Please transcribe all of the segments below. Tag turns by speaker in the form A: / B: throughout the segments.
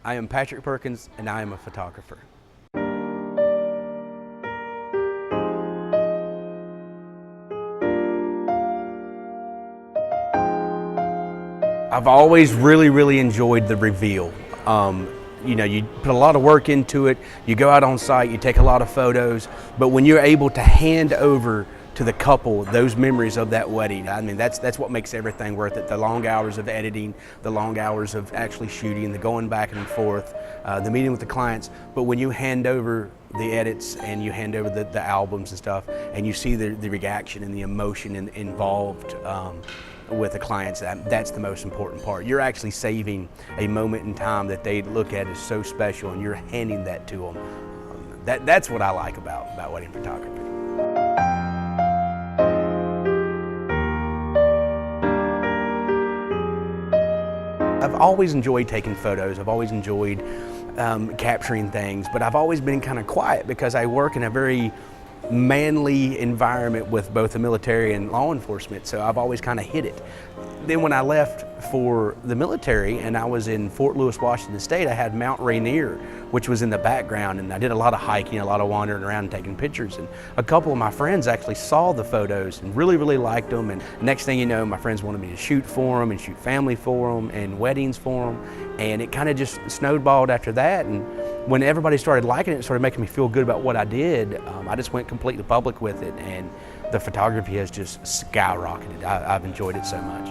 A: I am Patrick Perkins, and I am a photographer. I've always really enjoyed the reveal. You know, you put a lot of work into it, you go out on site, you take a lot of photos, but when you're able to hand over to the couple those memories of that wedding, I mean, that's what makes everything worth it. The long hours of editing, the long hours of actually shooting, the going back and forth, the meeting with the clients. But when you hand over the edits and you hand over the albums and stuff, and you see the reaction and the emotion involved with the clients, that's the most important part. You're actually saving a moment in time that they look at as so special, and you're handing that to them. That's what I like about wedding photography. I've always enjoyed taking photos. I've always enjoyed capturing things, but I've always been kind of quiet because I work in a very manly environment with both the military and law enforcement, so I've always kind of hid it. Then when I left for the military and I was in Fort Lewis, Washington State, I had Mount Rainier, which was in the background, and I did a lot of hiking, a lot of wandering around and taking pictures, and a couple of my friends actually saw the photos and really liked them, and next thing you know, my friends wanted me to shoot for them and shoot family for them and weddings for them, and it kind of just snowballed after that. And when everybody started liking it, it started making me feel good about what I did. I just went completely public with it, and the photography has just skyrocketed. I've enjoyed it so much.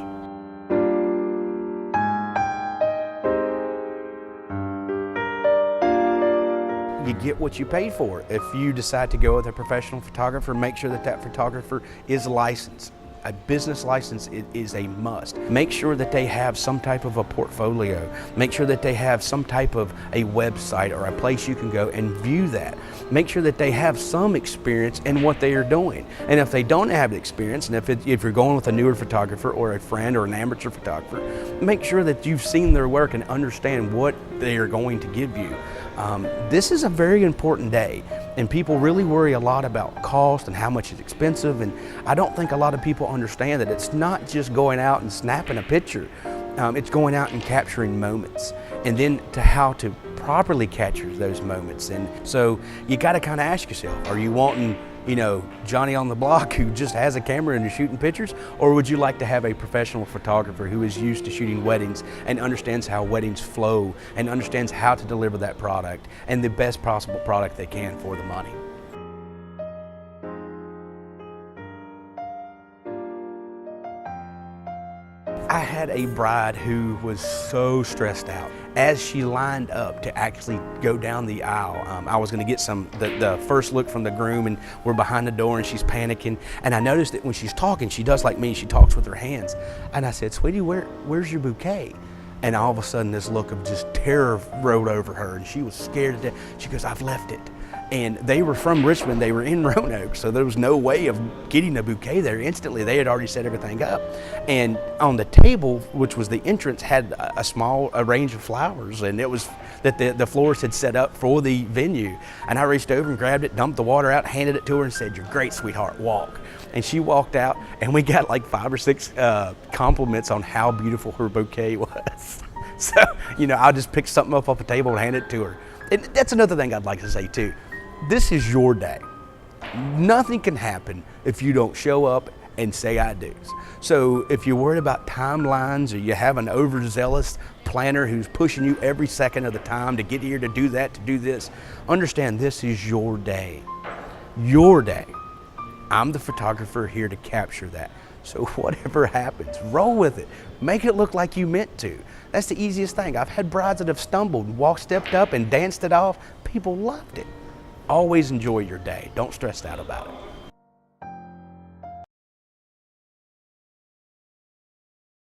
A: You get what you pay for. If you decide to go with a professional photographer, make sure that that photographer is licensed. A business license is a must. Make sure that they have some type of a portfolio. Make sure that they have some type of a website or a place you can go and view that. Make sure that they have some experience in what they are doing. And if they don't have the experience, and if you're going with a newer photographer or a friend or an amateur photographer, make sure that you've seen their work and understand what they are going to give you. This is a very important day, and people really worry a lot about cost and how much it's expensive, and I don't think a lot of people understand that it's not just going out and snapping a picture. It's going out and capturing moments, and then to how to properly capture those moments. And so you got to kind of ask yourself, are you wanting, you know, Johnny on the block who just has a camera and is shooting pictures, or would you like to have a professional photographer who is used to shooting weddings and understands how weddings flow and understands how to deliver that product and the best possible product they can for the money? I had a bride who was so stressed out. As she lined up to actually go down the aisle, I was gonna get the first look from the groom, and we're behind the door and she's panicking. And I noticed that when she's talking, she does like me, she talks with her hands. And I said, "Sweetie, where's your bouquet?" And all of a sudden this look of just terror rode over her, and she was scared to death. She goes, "I've left it." And they were from Richmond, they were in Roanoke, so there was no way of getting a bouquet there instantly. They had already set everything up. And on the table, which was the entrance, had a range of flowers, and it was that the florist had set up for the venue. And I reached over and grabbed it, dumped the water out, handed it to her and said, "You're great, sweetheart, walk." And she walked out, and we got like 5 or 6 compliments on how beautiful her bouquet was. So, you know, I'll just pick something up off the table and hand it to her. And that's another thing I'd like to say too. This is your day. Nothing can happen if you don't show up and say I do. So if you're worried about timelines, or you have an overzealous planner who's pushing you every second of the time to get here, to do that, to do this, understand this is your day. Your day. I'm the photographer here to capture that. So whatever happens, roll with it. Make it look like you meant to. That's the easiest thing. I've had brides that have stumbled, stepped up and danced it off. People loved it. Always enjoy your day. Don't stress out about it.